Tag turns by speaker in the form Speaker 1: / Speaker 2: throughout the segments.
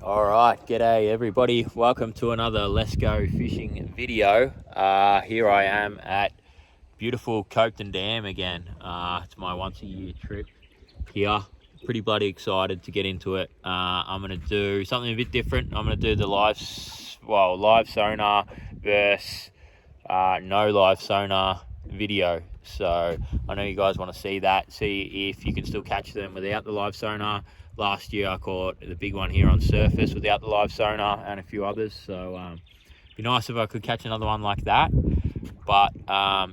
Speaker 1: All right, g'day everybody. Welcome to another Let's Go Fishing video. Here I am at beautiful Copeton Dam again. It's my once a year trip here. Pretty bloody excited to get into it. I'm gonna do something a bit different. I'm gonna do the live sonar versus no live sonar video. So I know you guys want to see that, see if you can still catch them without the live sonar. Last year I caught the big one here on surface without the live sonar and a few others, so be nice if I could catch another one like that. But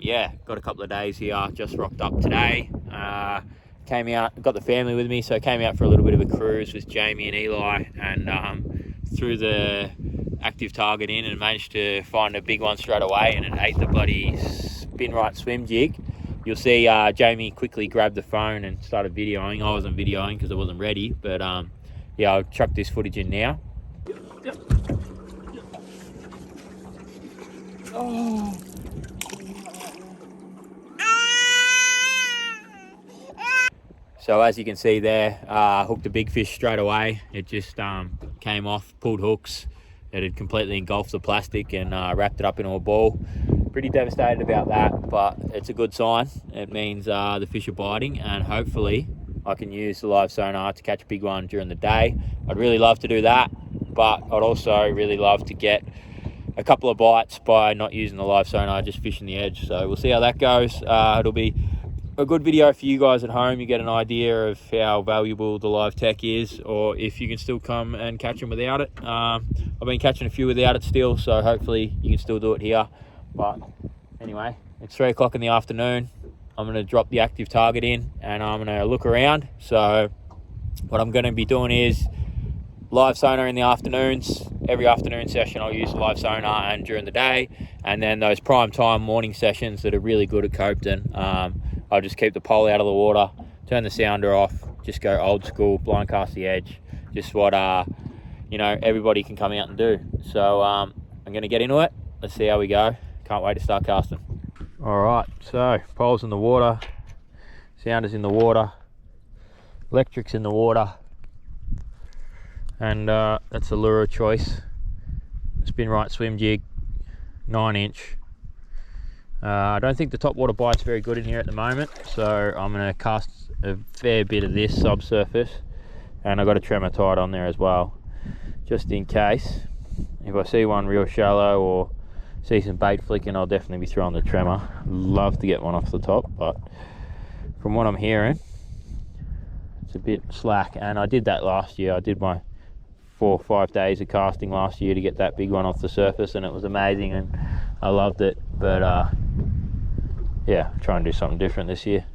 Speaker 1: yeah, got a couple of days here, just rocked up today. Came out, got the family with me, so I came out for a little bit of a cruise with Jamie and Eli, and threw the active target in and managed to find a big one straight away, and it ate the bloody spin right swim jig. You'll see Jamie quickly grabbed the phone and started videoing. I wasn't videoing because I wasn't ready, but yeah, I'll chuck this footage in now. Yep. Oh. So as you can see there, hooked a big fish straight away. It just came off, pulled hooks. It had completely engulfed the plastic and wrapped it up into a ball. Pretty devastated about that, but it's a good sign. It means the fish are biting, and hopefully I can use the live sonar to catch a big one during the day. I'd really love to do that, but I'd also really love to get a couple of bites by not using the live sonar, just fishing the edge. So we'll see how that goes. It'll be a good video for you guys at home. You get an idea of how valuable the live tech is, or if you can still come and catch them without it. I've been catching a few without it still, so hopefully you can still do it here. But anyway, it's 3 o'clock in the afternoon. I'm going to drop the active target in and I'm going to look around. So what I'm going to be doing is live sonar in the afternoons. Every afternoon session I'll use live sonar, and during the day, and then those prime time morning sessions that are really good at Copeton, I'll just keep the pole out of the water, turn the sounder off, just go old school, blind cast the edge, just what everybody can come out and do. So I'm going to get into it. Let's see how we go. Can't wait to start casting. All right, so pole's in the water, sounder's in the water, electric's in the water, and that's a lure of choice. Spin right swim jig, 9-inch. I don't think the top water bite's very good in here at the moment, so I'm going to cast a fair bit of this subsurface, and I've got a tremor tied on there as well, just in case. If I see one real shallow or see some bait flicking, I'll definitely be throwing the tremor. Love to get one off the top, but from what I'm hearing, it's a bit slack. And I did that last year. I did my 4 or 5 days of casting last year to get that big one off the surface, and it was amazing and I loved it. But yeah, try and do something different this year.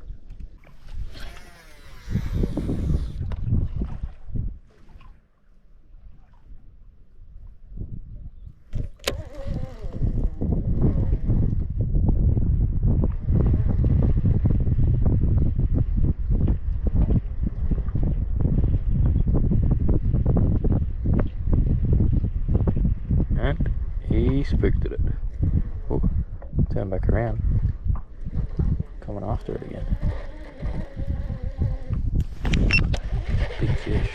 Speaker 1: And he spooked at it. Oh, turn back around. Coming after it again. Big fish.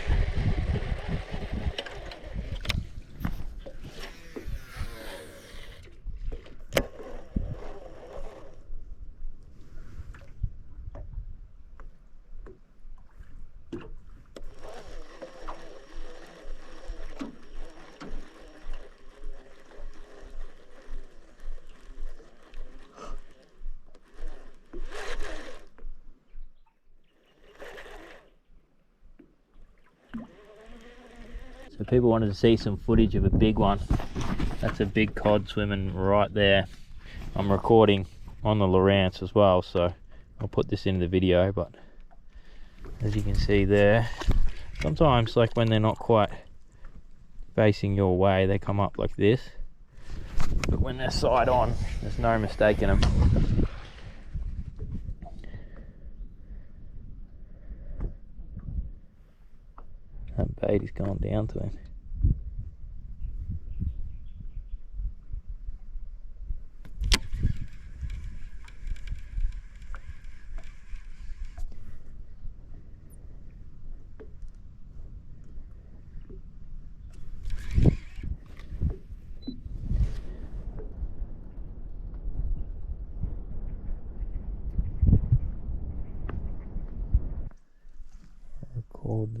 Speaker 1: So people wanted to see some footage of a big one. That's a big cod swimming right there. I'm recording on the Lowrance as well, so I'll put this in the video. But as you can see there, sometimes like when they're not quite facing your way, they come up like this, but when they're side on, there's no mistaking them. That bait is going down to him.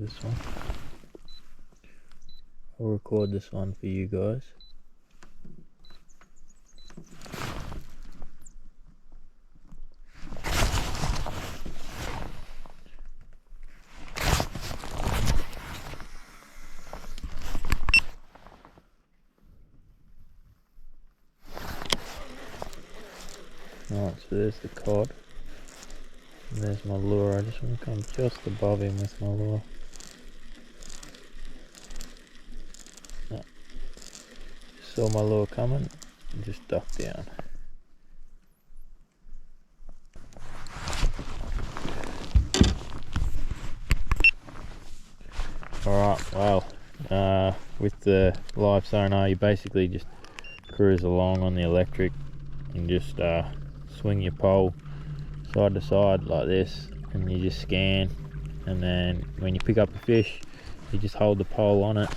Speaker 1: this one. I'll record this one for you guys. Alright, so there's the cod. And there's my lure. I just want to come just above him with my lure. No. Just saw my lure coming and just ducked down. Alright, well, with the live sonar you basically just cruise along on the electric and just swing your pole side to side like this, and you just scan, and then when you pick up a fish you just hold the pole on it,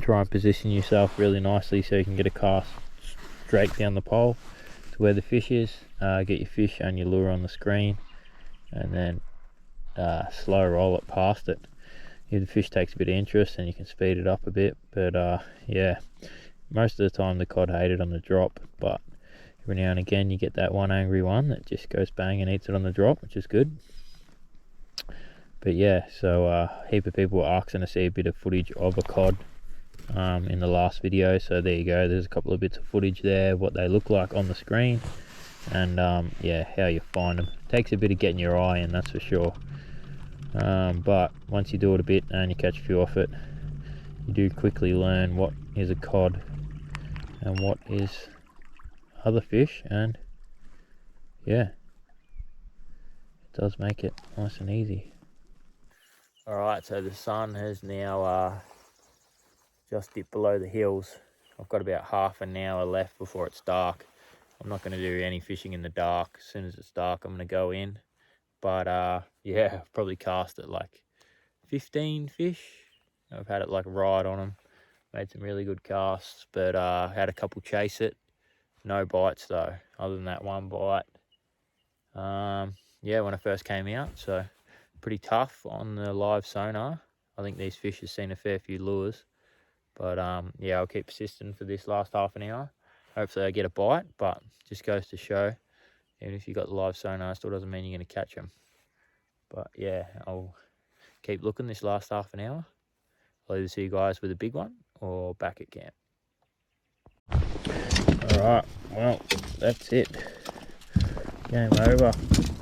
Speaker 1: try and position yourself really nicely so you can get a cast straight down the pole to where the fish is, get your fish and your lure on the screen, and then slow roll it past it. If the fish takes a bit of interest, then you can speed it up a bit, but yeah, most of the time the cod hate it on the drop, but every now and again you get that one angry one that just goes bang and eats it on the drop, which is good. But yeah, so a heap of people were asking to see a bit of footage of a cod in the last video, so there you go. There's a couple of bits of footage there, what they look like on the screen, and yeah, how you find them. It takes a bit of getting your eye in, that's for sure, but once you do it a bit and you catch a few off it, you do quickly learn what is a cod and what is other fish, and yeah, it does make it nice and easy. Alright, so the sun has now just dipped below the hills. I've got about half an hour left before it's dark. I'm not going to do any fishing in the dark. As soon as it's dark I'm going to go in, but yeah, I've probably cast at like 15 fish. I've had it like right on them, made some really good casts, but had a couple chase it. No bites though, other than that one bite. Yeah, when I first came out, so pretty tough on the live sonar. I think these fish have seen a fair few lures, but yeah, I'll keep persisting for this last half an hour. Hopefully I get a bite, but just goes to show, even if you got the live sonar, still doesn't mean you're going to catch them. But yeah, I'll keep looking this last half an hour. I'll either see you guys with a big one or back at camp. Alright, well, that's it. Game over.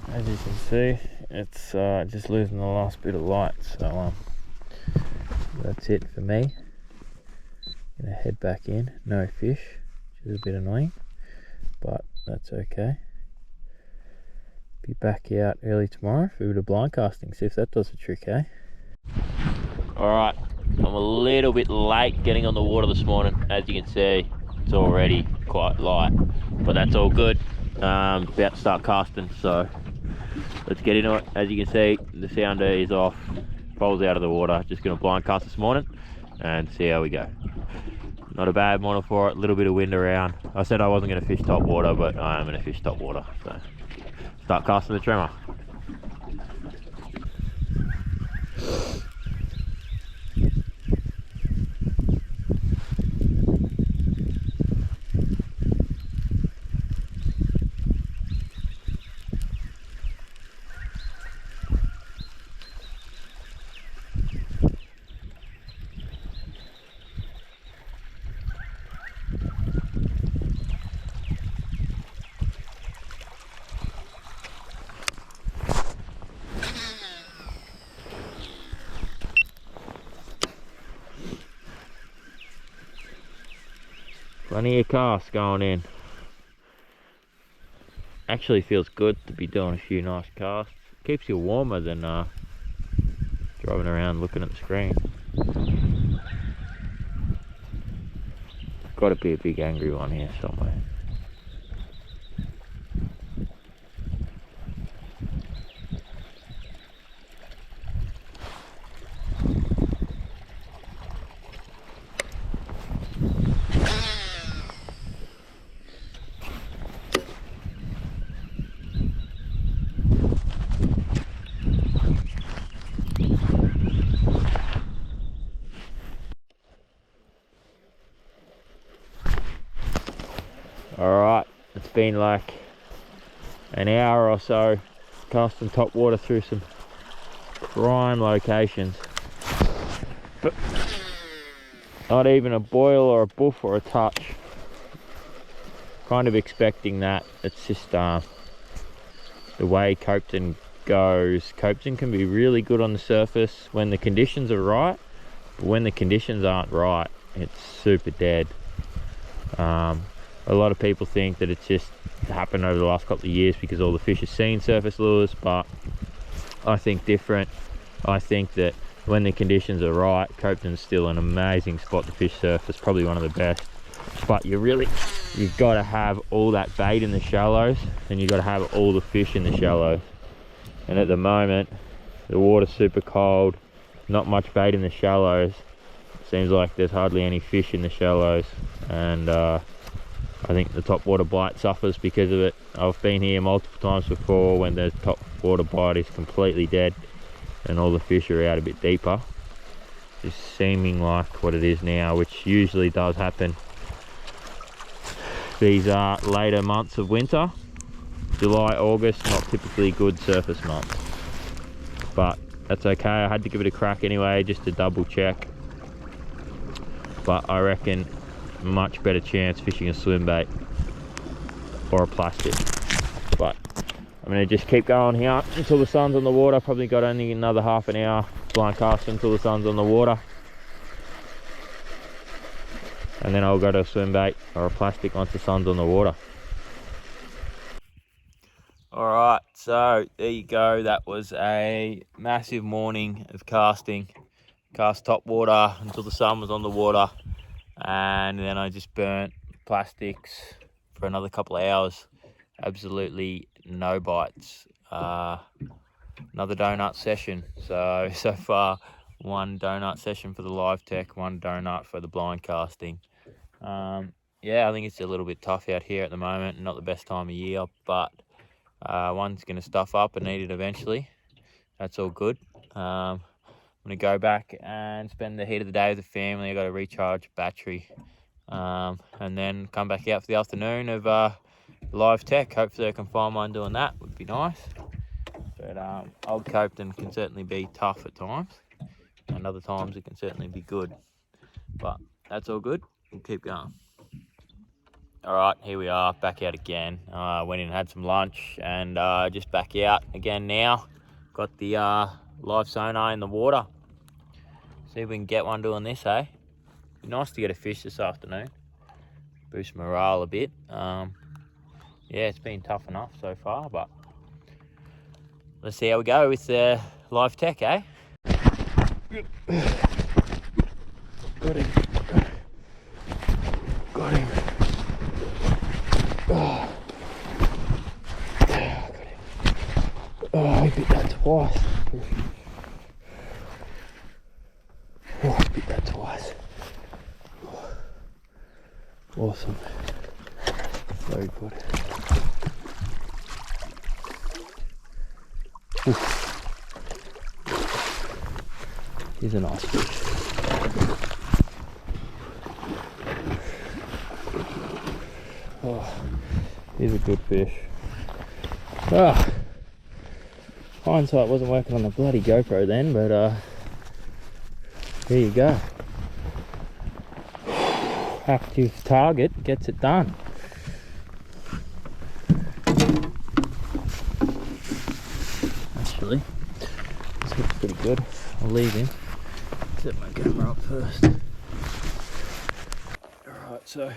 Speaker 1: As you can see, it's just losing the last bit of light, so that's it for me. Gonna head back in. No fish, which is a bit annoying, but that's okay. Be back out early tomorrow for a bit of blind casting, see if that does the trick, eh? Alright, I'm a little bit late getting on the water this morning. As you can see, it's already quite light, but that's all good. About to start casting, so let's get into it. As you can see, the sounder is off, pole's out of the water. Just gonna blind cast this morning and see how we go. Not a bad morning for it, a little bit of wind around. I said I wasn't gonna fish top water, but I am gonna fish top water, so start casting the tremor. Plenty of casts going in. Actually feels good to be doing a few nice casts. Keeps you warmer than driving around looking at the screen. Got to be a big angry one here somewhere. Alright, it's been like an hour or so casting top water through some prime locations, but not even a boil or a boof or a touch. Kind of expecting that. It's just the way Copeton goes. Copeton can be really good on the surface when the conditions are right, but when the conditions aren't right, it's super dead. A lot of people think that it's just happened over the last couple of years because all the fish have seen surface lures, but I think different. I think that when the conditions are right, Copeton's still an amazing spot to fish surface, probably one of the best. But you've got to have all that bait in the shallows, and you've got to have all the fish in the shallows. And at the moment, the water's super cold, not much bait in the shallows. Seems like there's hardly any fish in the shallows, and I think the top water bite suffers because of it. I've been here multiple times before when the top water bite is completely dead and all the fish are out a bit deeper. Just seeming like what it is now, which usually does happen. These are later months of winter. July, August, not typically good surface months. But that's okay, I had to give it a crack anyway, just to double check. But I reckon much better chance fishing a swim bait or a plastic. But I'm going to just keep going here until the sun's on the water. Probably got only another half an hour blind cast until the sun's on the water, and then I'll go to a swim bait or a plastic once the sun's on the water. Alright, so there you go. That was a massive morning of casting. Cast top water until the sun was on the water, and then I just burnt plastics for another couple of hours. Absolutely no bites. Another donut session. So far, one donut session for the live tech, one donut for the blind casting. Yeah, I think it's a little bit tough out here at the moment, not the best time of year, but one's going to stuff up and eat it eventually. That's all good. I'm going to go back and spend the heat of the day with the family. I got to recharge battery, and then come back out for the afternoon of live tech. Hopefully I can find one doing that, would be nice. But Old Copeton can certainly be tough at times, and other times it can certainly be good. But that's all good, we'll keep going. Alright, here we are, back out again. Went in and had some lunch, and just back out again now. Got the live sonar in the water. See if we can get one doing this, eh? Be nice to get a fish this afternoon. Boost morale a bit. Yeah, it's been tough enough so far, but let's see how we go with the live tech, eh? Got him. Got him. Oh, yeah, got him. Oh, I bit that twice. Oh, I bit that twice. Awesome. Very good. Oof. He's a nice fish. Oh, he's a good fish. Ah, hindsight wasn't working on the bloody GoPro then, but there you go. Active target gets it done. Actually, this looks pretty good. I'll leave him. Set my camera up first. Alright, so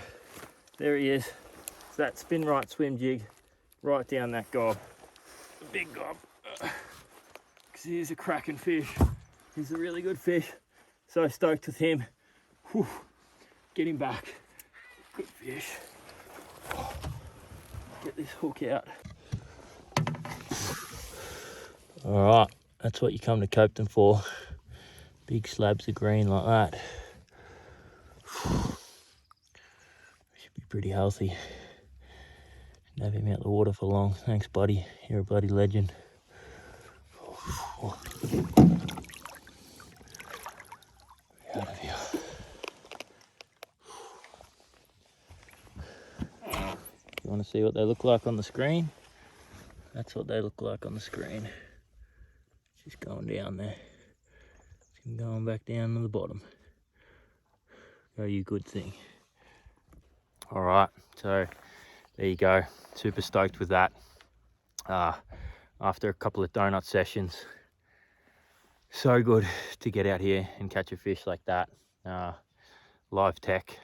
Speaker 1: there he is. It's that spin right swim jig right down that gob. A big gob. Because he's a cracking fish. He's a really good fish. So stoked with him. Whew. Get him back. Good fish. Get this hook out. Alright, that's what you come to Copeton for. Big slabs of green like that. Should be pretty healthy. Didn't have him out the water for long. Thanks, buddy. You're a bloody legend. Out of here. want to see what they look like on the screen? That's what they look like on the screen. Just going down there. Just going back down to the bottom. Go, you good thing. All right, so there you go. Super stoked with that. After a couple of donut sessions, so good to get out here and catch a fish like that. Live tech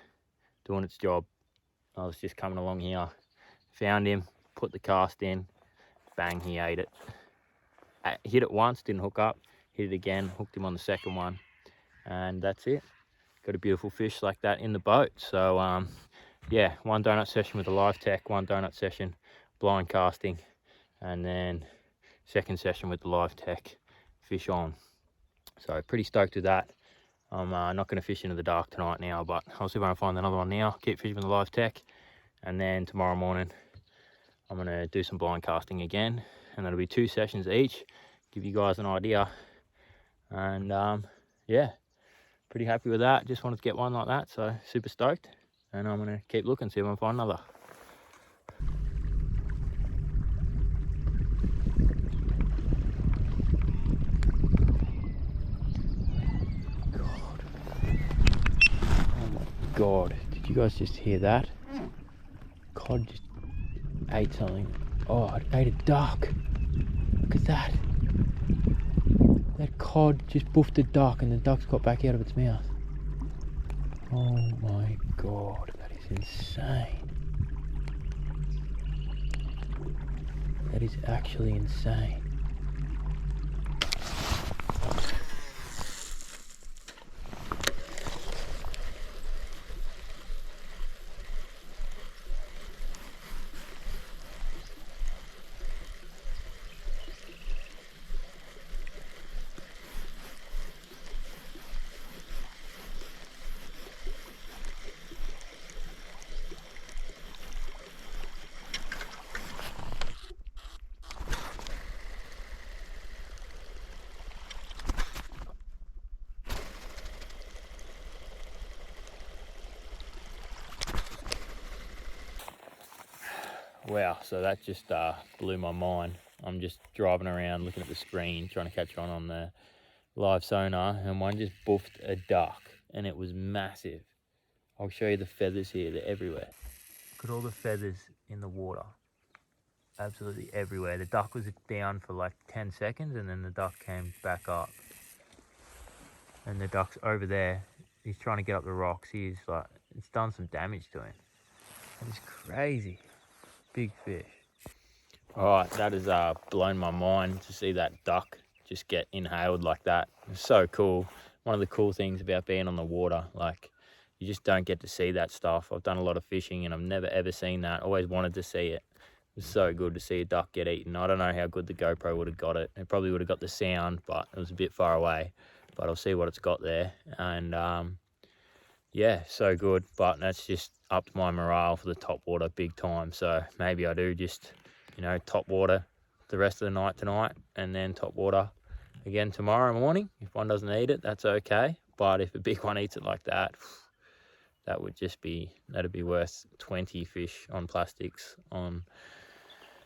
Speaker 1: doing its job. I was just coming along here, found him, put the cast in, bang, he ate it. Hit it once, didn't hook up, hit it again, hooked him on the second one, and that's it. Got a beautiful fish like that in the boat. So yeah, one donut session with the live tech, one donut session blind casting, and then second session with the live tech, fish on. So pretty stoked with that. I'm not going to fish into the dark tonight now, but I'll see if I can find another one now, keep fishing with the live tech, and then tomorrow morning I'm going to do some blind casting again, and that'll be 2 sessions each, give you guys an idea. And yeah, pretty happy with that. Just wanted to get one like that, so super stoked, and I'm going to keep looking, see if I can find another. God, did you guys just hear that? Cod just ate something. Oh, it ate a duck. Look at that. That cod just boofed a duck and the duck's got back out of its mouth. Oh my God, that is insane. That is actually insane. Wow, so that just blew my mind. I'm just driving around looking at the screen trying to catch on the live sonar, and one just boofed a duck and it was massive. I'll show you the feathers here, they're everywhere. Look at all the feathers in the water, absolutely everywhere. The duck was down for like 10 seconds and then the duck came back up, and the duck's over there. He's trying to get up the rocks. He's like, it's done some damage to him. It's crazy. Big fish. All right, that has blown my mind to see that duck just get inhaled like that. It's so cool. One of the cool things about being on the water, like, you just don't get to see that stuff. I've done a lot of fishing and I've never ever seen that. Always wanted to see it. It was so good to see a duck get eaten. I don't know how good the GoPro would have got it. It probably would have got the sound, but it was a bit far away. But I'll see what it's got there. And yeah, so good. But that's just upped my morale for the top water big time. So maybe I do just, you know, top water the rest of the night tonight, and then top water again tomorrow morning. If one doesn't eat it, that's okay. But if a big one eats it like that, that would just be, that'd be worth 20 fish on plastics on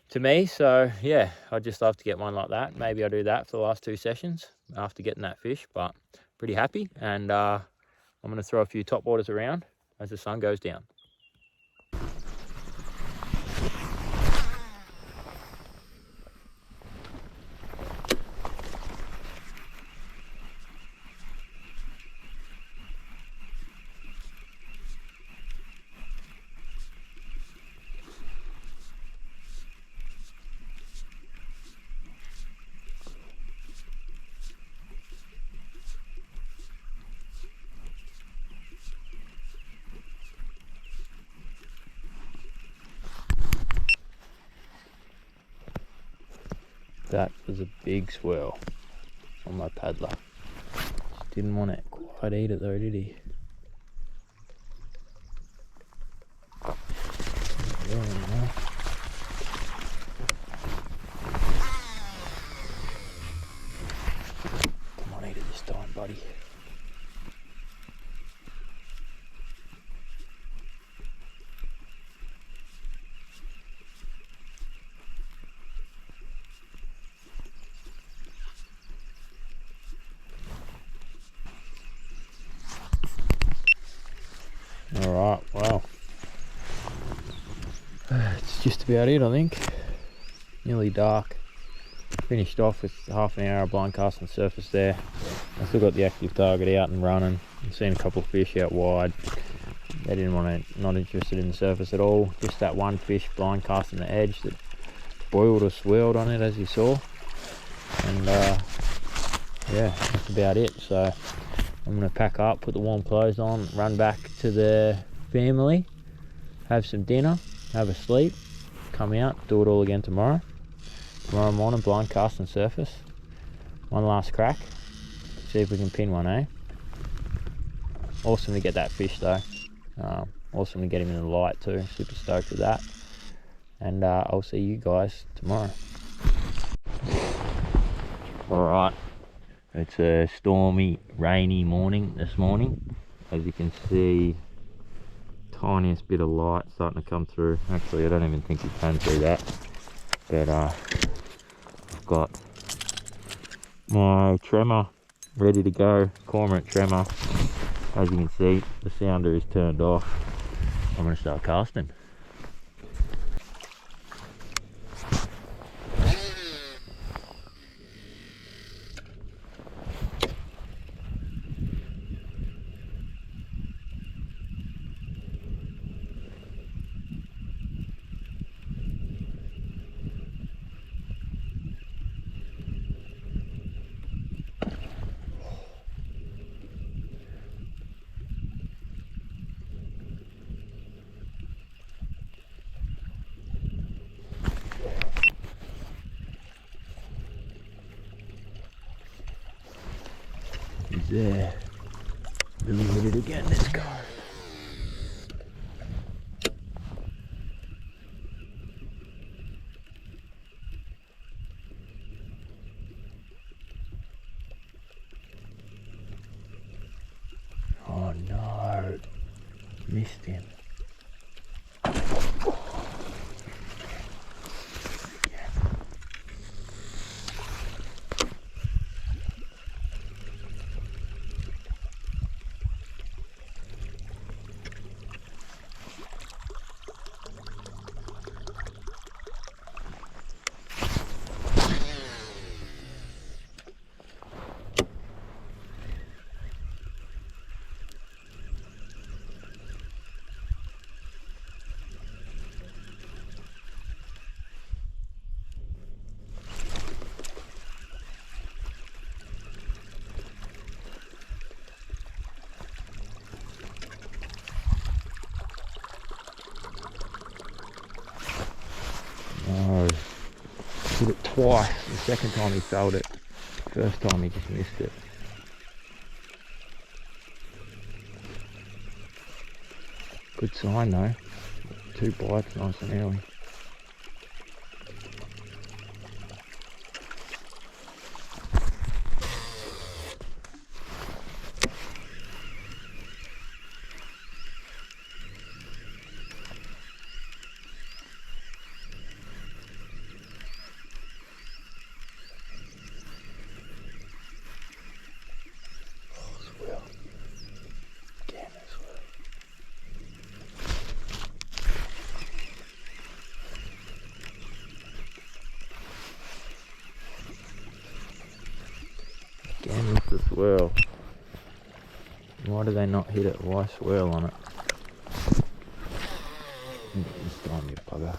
Speaker 1: to me. So yeah, I'd just love to get one like that. Maybe I'll do that for the last 2 sessions after getting that fish, but pretty happy. And I'm going to throw a few top waters around as the sun goes down. That was a big swirl on my paddler. Just didn't want to quite eat it though, did he? Come on, eat it this time, buddy. Alright, well, it's just about it, I think. Nearly dark. Finished off with half an hour of blind casting surface there. I still got the active target out and running. I've seen a couple of fish out wide. They didn't want to, not interested in the surface at all. Just that one fish blind casting the edge that boiled or swirled on it, as you saw. And yeah, that's about it. So I'm going to pack up, put the warm clothes on, run back to the family, have some dinner, have a sleep, come out, do it all again tomorrow. Tomorrow morning, blind cast and surface. One last crack. See if we can pin one, eh? Awesome to get that fish though. Awesome to get him in the light too. Super stoked with that. And I'll see you guys tomorrow. Alright. It's a stormy, rainy morning this morning. As you can see, tiniest bit of light starting to come through. Actually, I don't even think you can see that. But I've got my tremor ready to go, cormorant tremor. As you can see, the sounder is turned off. I'm going to start casting. He's there. Really hit it again, let's go. Oh no, missed him. No, hit it twice. The second time he failed it. First time he just missed it. Good sign though. 2 bites nice and early. Again with the swirl. Why do they not hit it? Why swirl on it? This time, you bugger.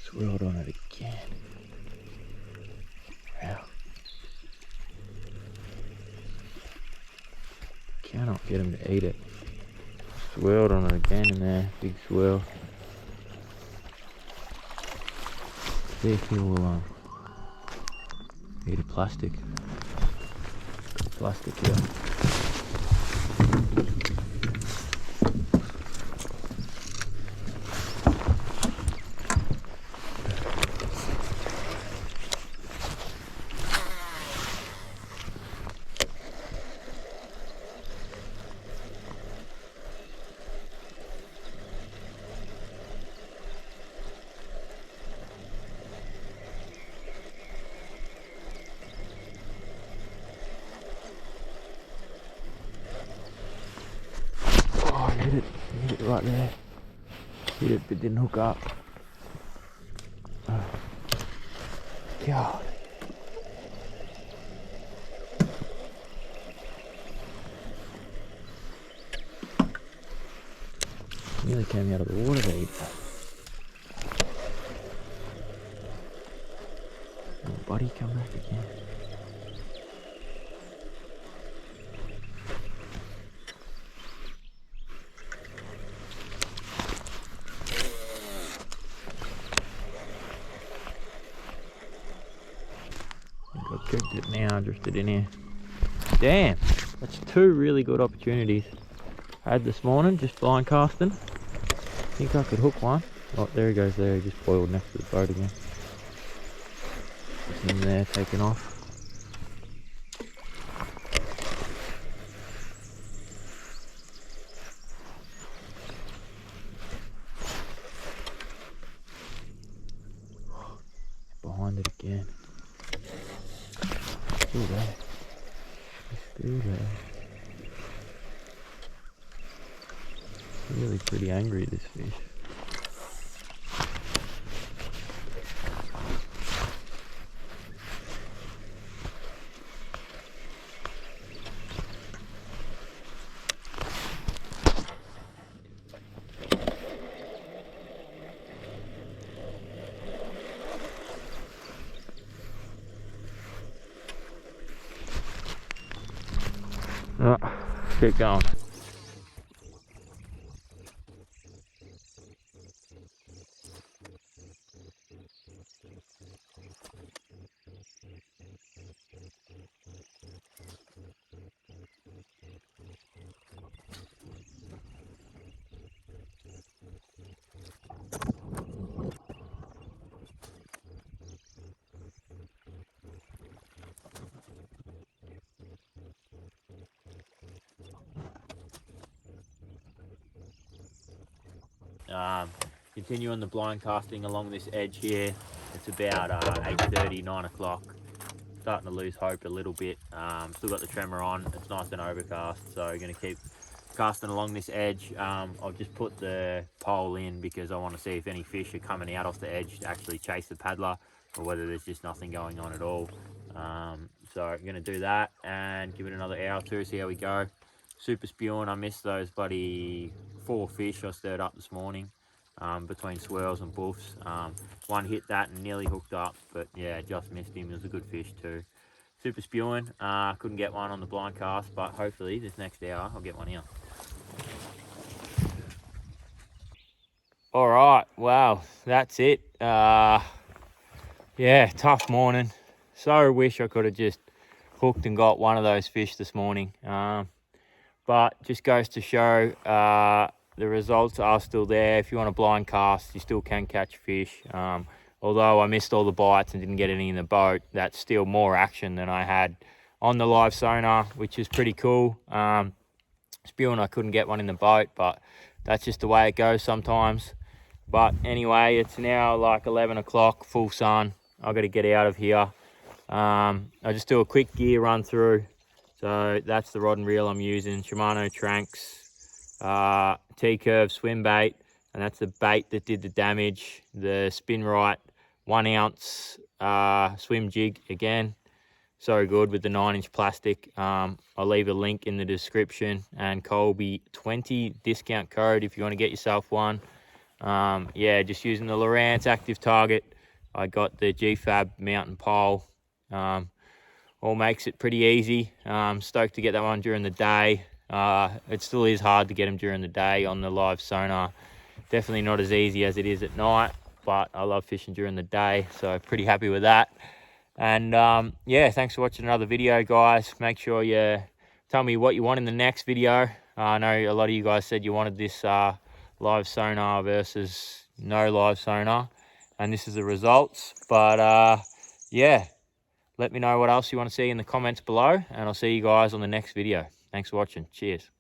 Speaker 1: Swirled on it again. Wow. Cannot get him to eat it. Swirled on it again in there. Big swirl. See if he will eat a plastic here. Hit it right there. Hit it, but didn't hook up. God. Nearly came out of the water there. Oh, buddy, come back again. I've checked it now, drifted in here. Damn, that's two really good opportunities I had this morning, just blind casting. Think I could hook one. Oh, there he goes there, he just boiled next to the boat again. Just in there, taking off. Behind it again. Still there. Still there. Really pretty angry, this fish. Oh, keep going. Continuing the blind casting along this edge here. It's about 8:30, 9 o'clock. Starting to lose hope a little bit. Still got the tremor on. It's nice and overcast, so I'm going to keep casting along this edge. I've just put the pole in because I want to see if any fish are coming out off the edge to actually chase the paddler, or whether there's just nothing going on at all. So I'm going to do that and give it another hour or two, see how we go. Super spewing. I missed those bloody 4 fish I stirred up this morning. Between swirls and buffs. One hit that and nearly hooked up, but yeah, just missed him. It was a good fish too. Super spewing. Couldn't get one on the blind cast, but hopefully this next hour I'll get one here. All right, wow, that's it. Yeah, tough morning. So wish I could have just hooked and got one of those fish this morning. But just goes to show the results are still there. If you want a blind cast, you still can catch fish. Although I missed all the bites and didn't get any in the boat, that's still more action than I had on the live sonar, which is pretty cool. Spewing, I couldn't get one in the boat, but that's just the way it goes sometimes. But anyway, it's now like 11 o'clock, full sun. I've got to get out of here. I'll just do a quick gear run through. So that's the rod and reel I'm using, Shimano Tranks. T-curve swim bait, and that's the bait that did the damage. The Spin Right 1 ounce swim jig again, so good with the 9-inch plastic. I'll leave a link in the description, and Colby20 discount code if you want to get yourself one. Yeah, just using the Lowrance active target. I got the GFAB mountain pole. All makes it pretty easy. Stoked to get that one during the day. It still is hard to get them during the day on the live sonar. Definitely not as easy as it is at night. but I love fishing during the day, so pretty happy with that. And yeah, thanks for watching another video, guys. Make sure you tell me what you want in the next video. I know a lot of you guys said you wanted this live sonar versus no live sonar, and this is the results. But yeah, let me know what else you want to see in the comments below, and I'll see you guys on the next video. Thanks for watching. Cheers.